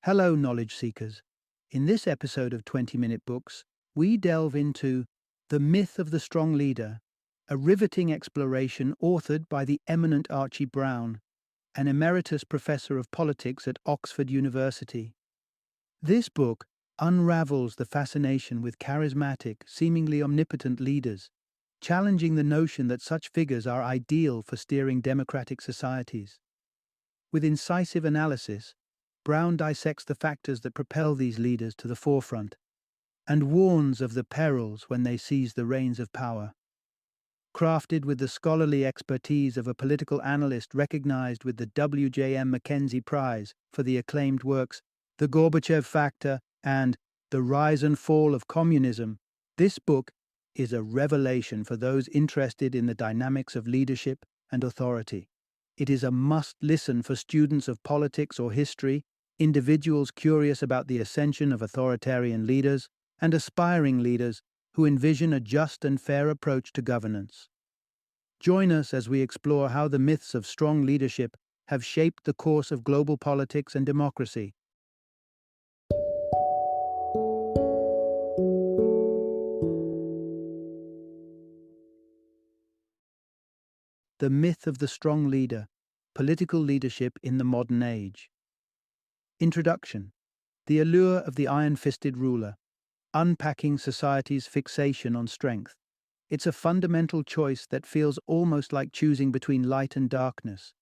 Hello, knowledge seekers. In this episode of 20-Minute Books, we delve into The Myth of the Strong Leader, a riveting exploration authored by the eminent Archie Brown, an emeritus professor of politics at Oxford University. This book unravels the fascination with charismatic, seemingly omnipotent leaders, challenging the notion that such figures are ideal for steering democratic societies. With incisive analysis, Brown dissects the factors that propel these leaders to the forefront and warns of the perils when they seize the reins of power. Crafted with the scholarly expertise of a political analyst recognized with the W.J.M. Mackenzie Prize for the acclaimed works The Gorbachev Factor and The Rise and Fall of Communism, this book is a revelation for those interested in the dynamics of leadership and authority. It is a must-listen for students of politics or history, individuals curious about the ascension of authoritarian leaders, and aspiring leaders who envision a just and fair approach to governance. Join us as we explore how the myths of strong leadership have shaped the course of global politics and democracy. The Myth of the Strong Leader, Political Leadership in the Modern Age. Introduction. The Allure of the Iron-Fisted Ruler, Unpacking Society's Fixation on Strength. It's a fundamental choice that feels almost like choosing between light and darkness,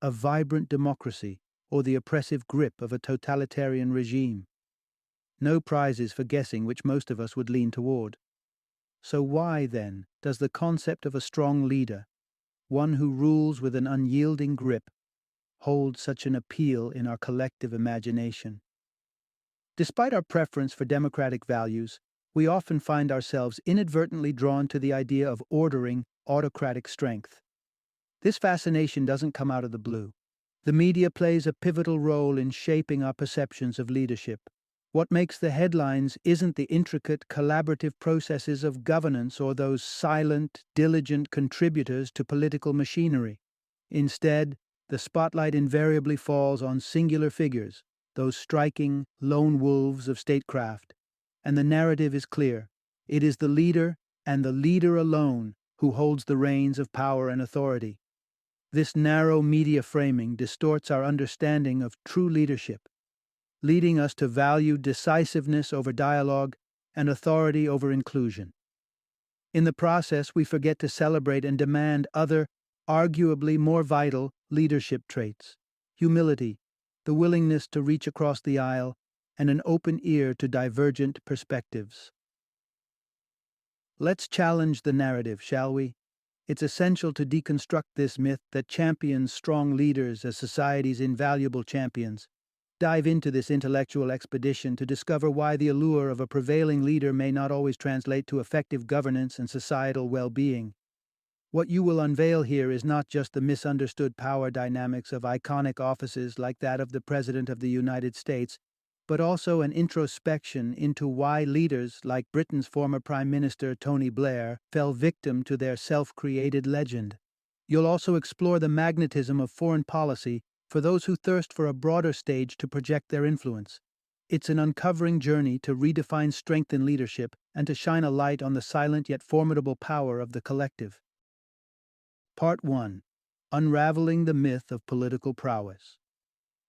a vibrant democracy or the oppressive grip of a totalitarian regime. No prizes for guessing which most of us would lean toward. So why, then, does the concept of a strong leader, one who rules with an unyielding grip, hold such an appeal in our collective imagination? Despite our preference for democratic values, we often find ourselves inadvertently drawn to the idea of ordering autocratic strength. This fascination doesn't come out of the blue. The media plays a pivotal role in shaping our perceptions of leadership. What makes the headlines isn't the intricate, collaborative processes of governance or those silent, diligent contributors to political machinery. Instead, the spotlight invariably falls on singular figures, those striking lone wolves of statecraft. And the narrative is clear. It is the leader, and the leader alone, who holds the reins of power and authority. This narrow media framing distorts our understanding of true leadership, leading us to value decisiveness over dialogue and authority over inclusion. In the process, we forget to celebrate and demand other, arguably more vital, leadership traits: humility, the willingness to reach across the aisle, and an open ear to divergent perspectives. Let's challenge the narrative, shall we? It's essential to deconstruct this myth that champions strong leaders as society's invaluable champions. Dive into this intellectual expedition to discover why the allure of a prevailing leader may not always translate to effective governance and societal well-being. What you will unveil here is not just the misunderstood power dynamics of iconic offices like that of the President of the United States, but also an introspection into why leaders like Britain's former Prime Minister Tony Blair fell victim to their self-created legend. You'll also explore the magnetism of foreign policy for those who thirst for a broader stage to project their influence. It's an uncovering journey to redefine strength in leadership and to shine a light on the silent yet formidable power of the collective. Part 1. Unraveling the Myth of Political Prowess.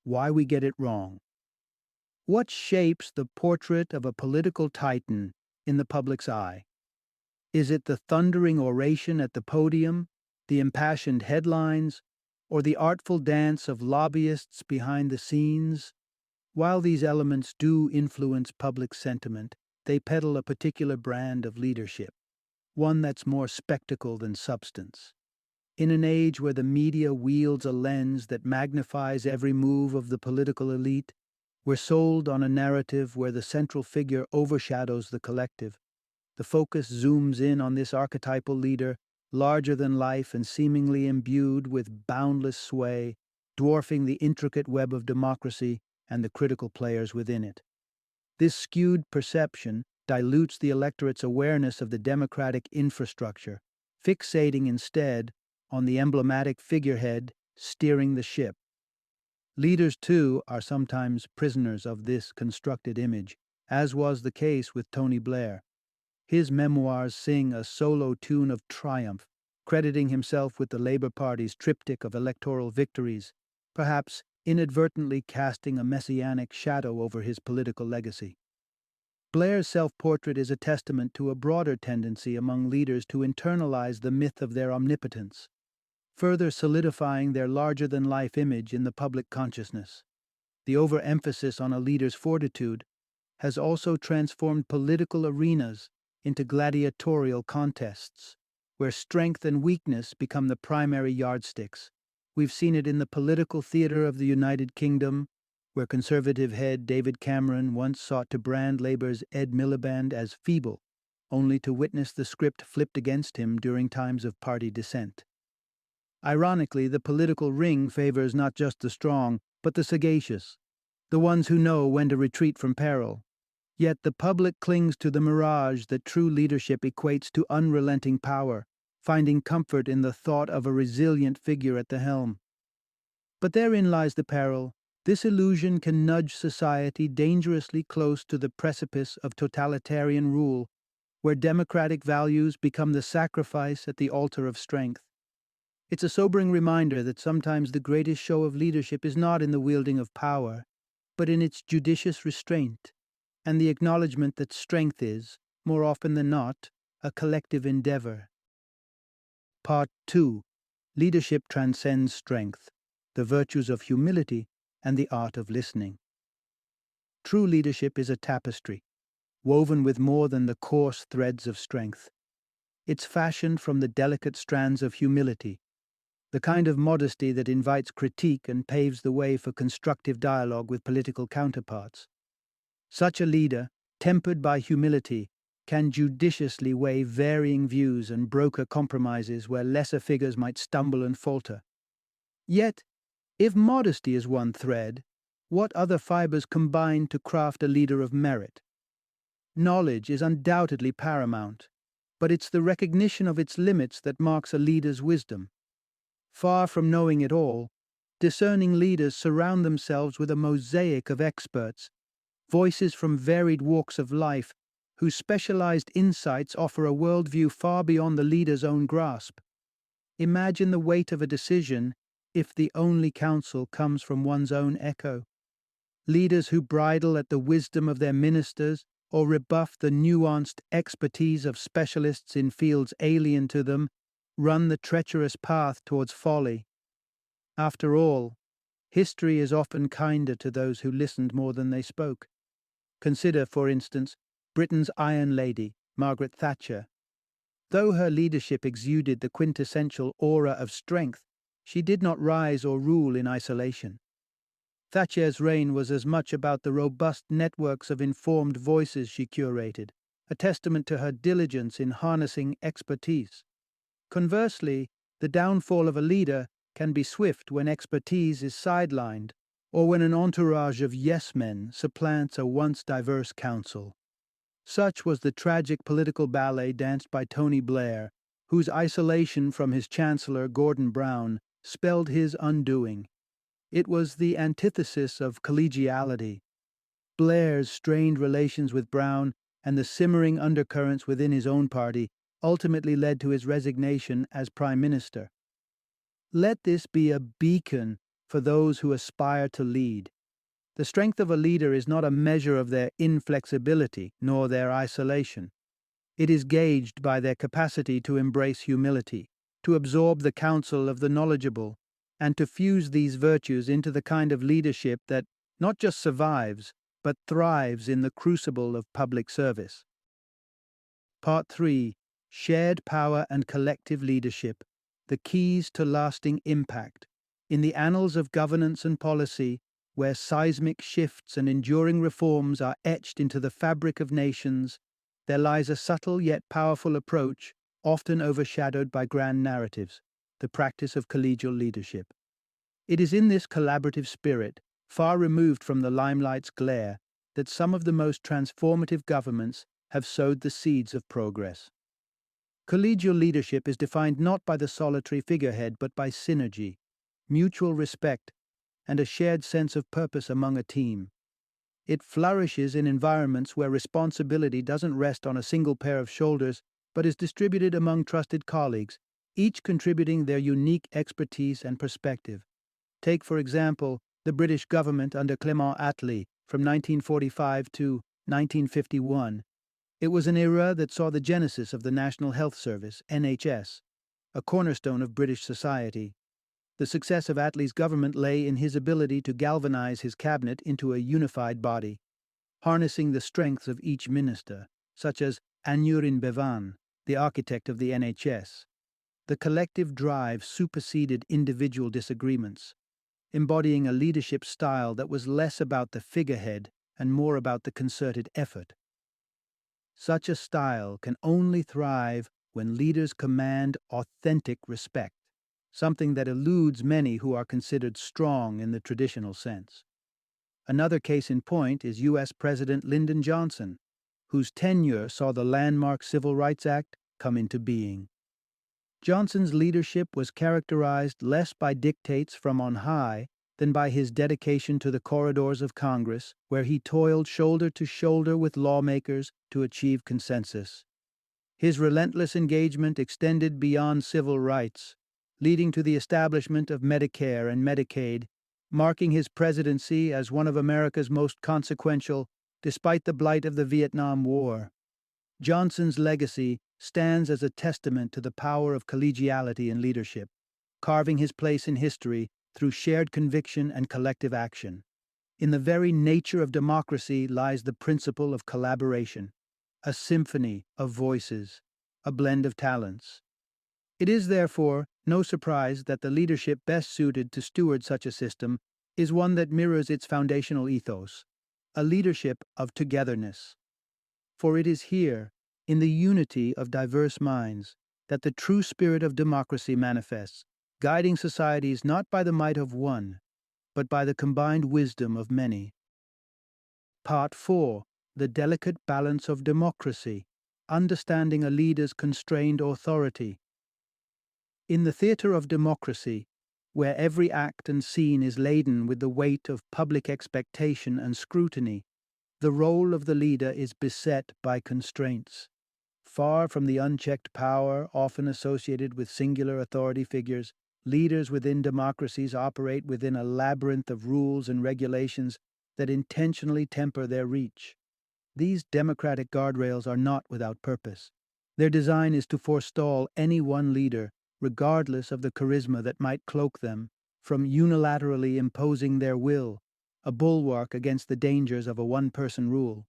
Why we get it wrong. What shapes the portrait of a political titan in the public's eye? Is it the thundering oration at the podium, the impassioned headlines, or the artful dance of lobbyists behind the scenes? While these elements do influence public sentiment, they peddle a particular brand of leadership, one that's more spectacle than substance. In an age where the media wields a lens that magnifies every move of the political elite, we're sold on a narrative where the central figure overshadows the collective. The focus zooms in on this archetypal leader, larger than life and seemingly imbued with boundless sway, dwarfing the intricate web of democracy and the critical players within it. This skewed perception dilutes the electorate's awareness of the democratic infrastructure, fixating instead on the emblematic figurehead steering the ship. Leaders, too, are sometimes prisoners of this constructed image, as was the case with Tony Blair. His memoirs sing a solo tune of triumph, crediting himself with the Labour Party's triptych of electoral victories, perhaps inadvertently casting a messianic shadow over his political legacy. Blair's self-portrait is a testament to a broader tendency among leaders to internalize the myth of their omnipotence, further solidifying their larger-than-life image in the public consciousness. The overemphasis on a leader's fortitude has also transformed political arenas into gladiatorial contests, where strength and weakness become the primary yardsticks. We've seen it in the political theater of the United Kingdom, where Conservative head David Cameron once sought to brand Labour's Ed Miliband as feeble, only to witness the script flipped against him during times of party dissent. Ironically, the political ring favors not just the strong, but the sagacious, the ones who know when to retreat from peril. Yet the public clings to the mirage that true leadership equates to unrelenting power, finding comfort in the thought of a resilient figure at the helm. But therein lies the peril. This illusion can nudge society dangerously close to the precipice of totalitarian rule, where democratic values become the sacrifice at the altar of strength. It's a sobering reminder that sometimes the greatest show of leadership is not in the wielding of power, but in its judicious restraint, and the acknowledgement that strength is, more often than not, a collective endeavor. Part 2. Leadership transcends strength, the virtues of humility and the art of listening. True leadership is a tapestry, woven with more than the coarse threads of strength. It's fashioned from the delicate strands of humility, the kind of modesty that invites critique and paves the way for constructive dialogue with political counterparts. Such a leader, tempered by humility, can judiciously weigh varying views and broker compromises where lesser figures might stumble and falter. Yet, if modesty is one thread, what other fibers combine to craft a leader of merit? Knowledge is undoubtedly paramount, but it's the recognition of its limits that marks a leader's wisdom. Far from knowing it all, discerning leaders surround themselves with a mosaic of experts, voices from varied walks of life, whose specialized insights offer a worldview far beyond the leader's own grasp. Imagine the weight of a decision if the only counsel comes from one's own echo. Leaders who bridle at the wisdom of their ministers or rebuff the nuanced expertise of specialists in fields alien to them run the treacherous path towards folly. After all, history is often kinder to those who listened more than they spoke. Consider, for instance, Britain's Iron Lady, Margaret Thatcher. Though her leadership exuded the quintessential aura of strength, she did not rise or rule in isolation. Thatcher's reign was as much about the robust networks of informed voices she curated, a testament to her diligence in harnessing expertise. Conversely, the downfall of a leader can be swift when expertise is sidelined, or when an entourage of yes-men supplants a once diverse council. Such was the tragic political ballet danced by Tony Blair, whose isolation from his chancellor, Gordon Brown, spelled his undoing. It was the antithesis of collegiality. Blair's strained relations with Brown and the simmering undercurrents within his own party ultimately led to his resignation as Prime Minister. Let this be a beacon for those who aspire to lead. The strength of a leader is not a measure of their inflexibility nor their isolation. It is gauged by their capacity to embrace humility, to absorb the counsel of the knowledgeable, and to fuse these virtues into the kind of leadership that not just survives, but thrives in the crucible of public service. Part 3. Shared Power and Collective Leadership, the Keys to Lasting Impact. In the annals of governance and policy, where seismic shifts and enduring reforms are etched into the fabric of nations, there lies a subtle yet powerful approach, often overshadowed by grand narratives, the practice of collegial leadership. It is in this collaborative spirit, far removed from the limelight's glare, that some of the most transformative governments have sowed the seeds of progress. Collegial leadership is defined not by the solitary figurehead but by synergy, mutual respect, and a shared sense of purpose among a team. It flourishes in environments where responsibility doesn't rest on a single pair of shoulders, but is distributed among trusted colleagues, each contributing their unique expertise and perspective. Take, for example, the British government under Clement Attlee from 1945 to 1951. It was an era that saw the genesis of the National Health Service, NHS, a cornerstone of British society. The success of Attlee's government lay in his ability to galvanize his cabinet into a unified body, harnessing the strengths of each minister, such as Aneurin Bevan, the architect of the NHS. The collective drive superseded individual disagreements, embodying a leadership style that was less about the figurehead and more about the concerted effort. Such a style can only thrive when leaders command authentic respect, something that eludes many who are considered strong in the traditional sense. Another case in point is U.S. President Lyndon Johnson, whose tenure saw the landmark Civil Rights Act come into being. Johnson's leadership was characterized less by dictates from on high than by his dedication to the corridors of Congress, where he toiled shoulder to shoulder with lawmakers to achieve consensus. His relentless engagement extended beyond civil rights, leading to the establishment of Medicare and Medicaid, marking his presidency as one of America's most consequential, despite the blight of the Vietnam War. Johnson's legacy stands as a testament to the power of collegiality in leadership, carving his place in history through shared conviction and collective action. In the very nature of democracy lies the principle of collaboration, a symphony of voices, a blend of talents. It is, therefore, no surprise that the leadership best suited to steward such a system is one that mirrors its foundational ethos, a leadership of togetherness. For it is here, in the unity of diverse minds, that the true spirit of democracy manifests, guiding societies not by the might of one, but by the combined wisdom of many. Part 4. The delicate balance of democracy, understanding a leader's constrained authority. In the theater of democracy, where every act and scene is laden with the weight of public expectation and scrutiny, the role of the leader is beset by constraints. Far from the unchecked power often associated with singular authority figures, leaders within democracies operate within a labyrinth of rules and regulations that intentionally temper their reach. These democratic guardrails are not without purpose. Their design is to forestall any one leader, regardless of the charisma that might cloak them, from unilaterally imposing their will, a bulwark against the dangers of a one-person rule.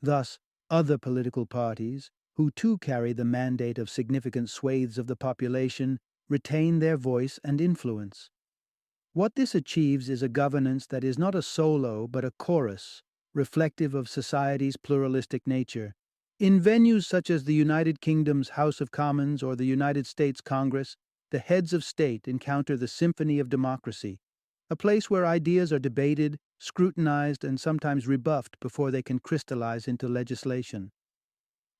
Thus, other political parties, who too carry the mandate of significant swathes of the population, retain their voice and influence. What this achieves is a governance that is not a solo but a chorus, reflective of society's pluralistic nature. In venues such as the United Kingdom's House of Commons or the United States Congress, the heads of state encounter the symphony of democracy, a place where ideas are debated, scrutinized, and sometimes rebuffed before they can crystallize into legislation.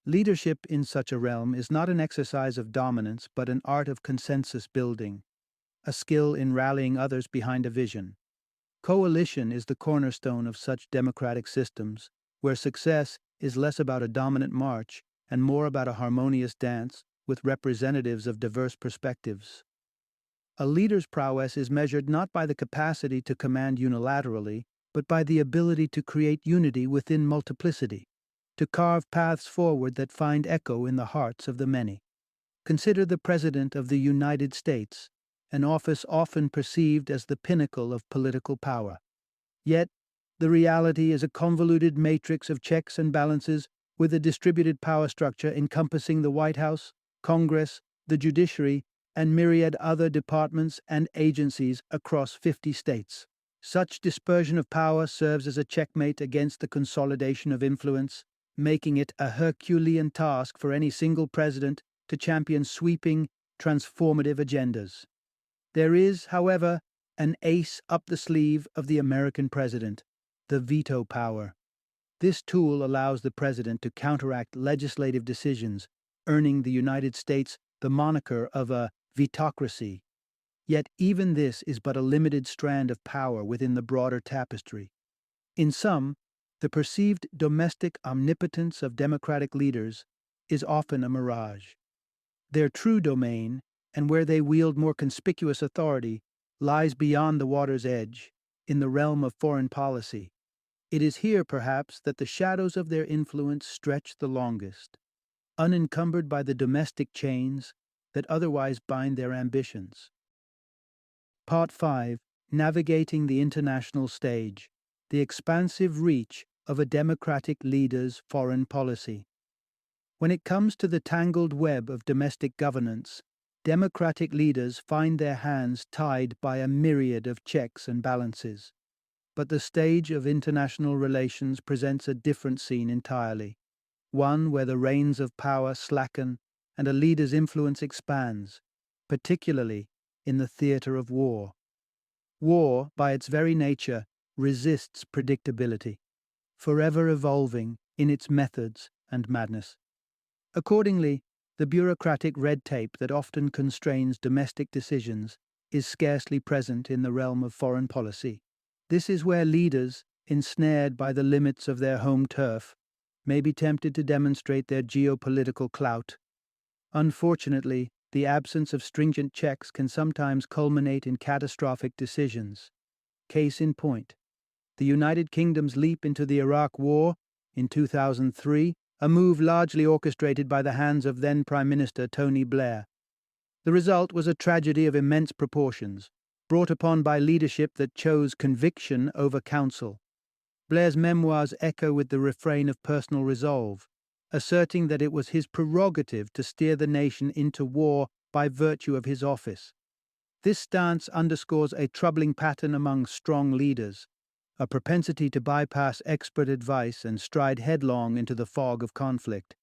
Leadership in such a realm is not an exercise of dominance but an art of consensus building, a skill in rallying others behind a vision. Coalition is the cornerstone of such democratic systems, where success is less about a dominant march and more about a harmonious dance with representatives of diverse perspectives. A leader's prowess is measured not by the capacity to command unilaterally, but by the ability to create unity within multiplicity, to carve paths forward that find echo in the hearts of the many. Consider the President of the United States, an office often perceived as the pinnacle of political power. Yet, the reality is a convoluted matrix of checks and balances with a distributed power structure encompassing the White House, Congress, the judiciary, and myriad other departments and agencies across 50 states. Such dispersion of power serves as a checkmate against the consolidation of influence, making it a Herculean task for any single president to champion sweeping, transformative agendas. There is, however, an ace up the sleeve of the American president, the veto power. This tool allows the president to counteract legislative decisions, earning the United States the moniker of a vetocracy. Yet even this is but a limited strand of power within the broader tapestry. In sum, the perceived domestic omnipotence of democratic leaders is often a mirage. Their true domain, and where they wield more conspicuous authority, lies beyond the water's edge, in the realm of foreign policy. It is here, perhaps, that the shadows of their influence stretch the longest, unencumbered by the domestic chains that otherwise bind their ambitions. Part 5. Navigating the International Stage. The expansive reach of a democratic leader's foreign policy. When it comes to the tangled web of domestic governance, democratic leaders find their hands tied by a myriad of checks and balances. But the stage of international relations presents a different scene entirely, one where the reins of power slacken and a leader's influence expands, particularly in the theater of war. War, by its very nature, resists predictability, forever evolving in its methods and madness. Accordingly, the bureaucratic red tape that often constrains domestic decisions is scarcely present in the realm of foreign policy. This is where leaders, ensnared by the limits of their home turf, may be tempted to demonstrate their geopolitical clout. Unfortunately, the absence of stringent checks can sometimes culminate in catastrophic decisions. Case in point, the United Kingdom's leap into the Iraq War in 2003, a move largely orchestrated by the hands of then Prime Minister Tony Blair. The result was a tragedy of immense proportions, brought upon by leadership that chose conviction over counsel. Blair's memoirs echo with the refrain of personal resolve, asserting that it was his prerogative to steer the nation into war by virtue of his office. This stance underscores a troubling pattern among strong leaders, a propensity to bypass expert advice and stride headlong into the fog of conflict.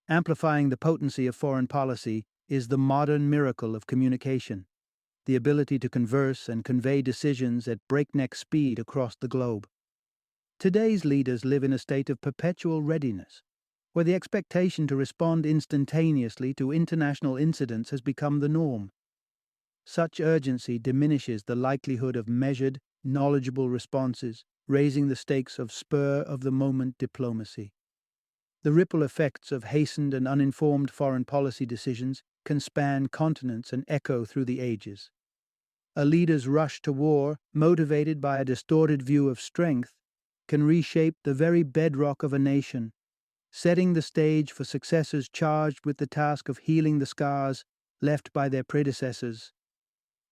Amplifying the potency of foreign policy is the modern miracle of communication, the ability to converse and convey decisions at breakneck speed across the globe. Today's leaders live in a state of perpetual readiness, where the expectation to respond instantaneously to international incidents has become the norm. Such urgency diminishes the likelihood of measured, knowledgeable responses, raising the stakes of spur-of-the-moment diplomacy. The ripple effects of hastened and uninformed foreign policy decisions can span continents and echo through the ages. A leader's rush to war, motivated by a distorted view of strength, can reshape the very bedrock of a nation, setting the stage for successors charged with the task of healing the scars left by their predecessors.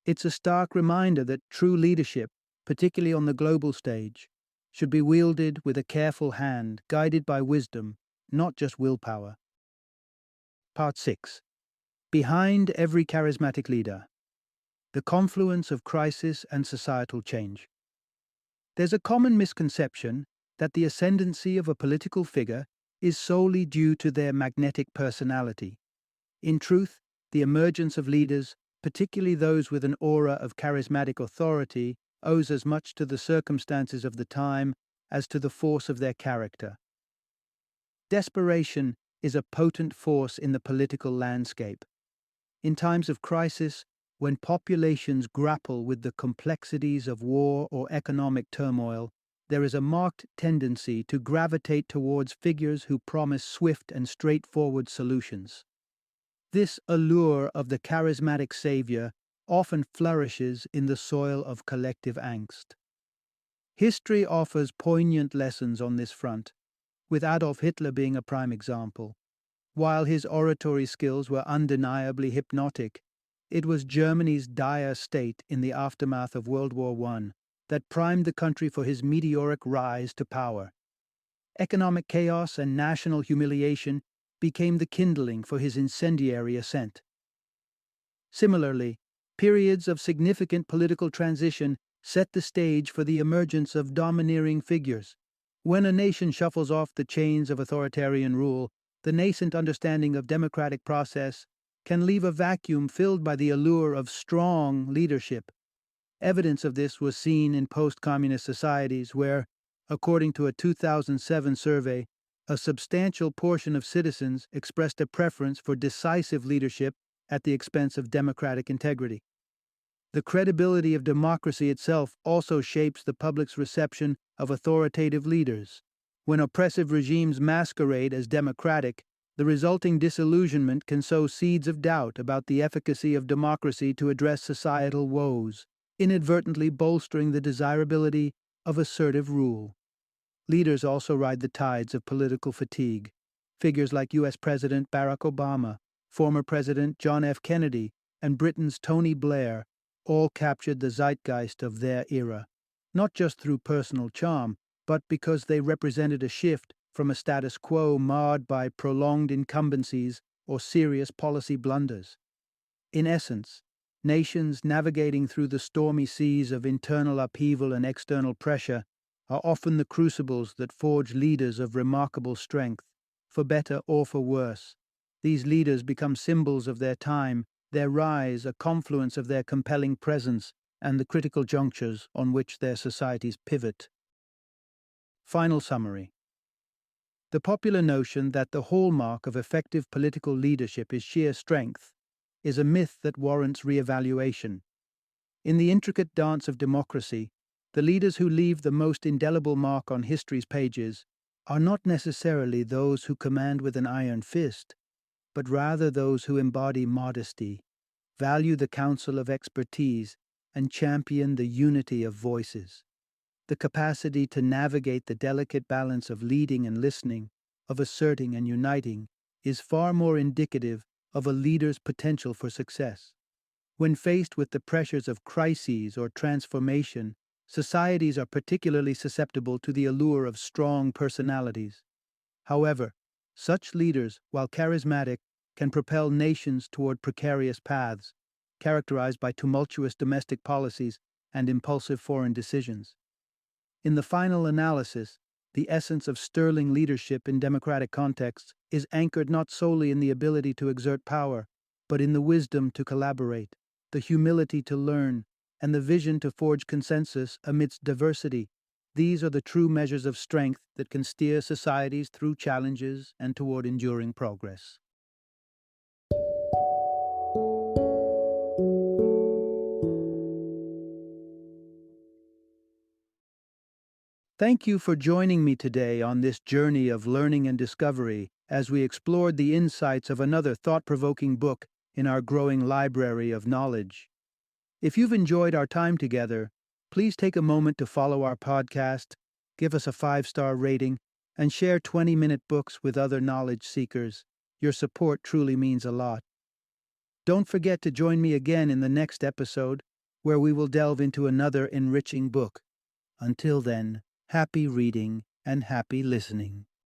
It's a stark reminder that true leadership, particularly on the global stage, should be wielded with a careful hand, guided by wisdom, not just willpower. Part 6. Behind every charismatic leader, the confluence of crisis and societal change. There's a common misconception that the ascendancy of a political figure is solely due to their magnetic personality. In truth, the emergence of leaders, particularly those with an aura of charismatic authority, owes as much to the circumstances of the time as to the force of their character. Desperation is a potent force in the political landscape. In times of crisis, when populations grapple with the complexities of war or economic turmoil, there is a marked tendency to gravitate towards figures who promise swift and straightforward solutions. This allure of the charismatic savior often flourishes in the soil of collective angst. History offers poignant lessons on this front, with Adolf Hitler being a prime example. While his oratory skills were undeniably hypnotic, it was Germany's dire state in the aftermath of World War I that primed the country for his meteoric rise to power. Economic chaos and national humiliation became the kindling for his incendiary ascent. Similarly, periods of significant political transition set the stage for the emergence of domineering figures. When a nation shuffles off the chains of authoritarian rule, the nascent understanding of democratic process can leave a vacuum filled by the allure of strong leadership. Evidence of this was seen in post-communist societies where, according to a 2007 survey, a substantial portion of citizens expressed a preference for decisive leadership at the expense of democratic integrity. The credibility of democracy itself also shapes the public's reception of authoritative leaders. When oppressive regimes masquerade as democratic, the resulting disillusionment can sow seeds of doubt about the efficacy of democracy to address societal woes, inadvertently bolstering the desirability of assertive rule. Leaders also ride the tides of political fatigue. Figures like U.S. President Barack Obama, former President John F. Kennedy, and Britain's Tony Blair all captured the zeitgeist of their era, not just through personal charm, but because they represented a shift from a status quo marred by prolonged incumbencies or serious policy blunders. In essence, nations navigating through the stormy seas of internal upheaval and external pressure are often the crucibles that forge leaders of remarkable strength, for better or for worse. These leaders become symbols of their time, their rise a confluence of their compelling presence and the critical junctures on which their societies pivot. Final summary. The popular notion that the hallmark of effective political leadership is sheer strength is a myth that warrants re-evaluation. In the intricate dance of democracy, the leaders who leave the most indelible mark on history's pages are not necessarily those who command with an iron fist, but rather those who embody modesty, value the counsel of expertise, and champion the unity of voices. The capacity to navigate the delicate balance of leading and listening, of asserting and uniting, is far more indicative of a leader's potential for success. When faced with the pressures of crises or transformation, societies are particularly susceptible to the allure of strong personalities. However, such leaders, while charismatic, can propel nations toward precarious paths, characterized by tumultuous domestic policies and impulsive foreign decisions. In the final analysis, the essence of sterling leadership in democratic contexts is anchored not solely in the ability to exert power, but in the wisdom to collaborate, the humility to learn, and the vision to forge consensus amidst diversity. These are the true measures of strength that can steer societies through challenges and toward enduring progress. Thank you for joining me today on this journey of learning and discovery as we explored the insights of another thought-provoking book in our growing library of knowledge. If you've enjoyed our time together, please take a moment to follow our podcast, give us a 5-star rating, and share 20-minute books with other knowledge seekers. Your support truly means a lot. Don't forget to join me again in the next episode, where we will delve into another enriching book. Until then, happy reading and happy listening.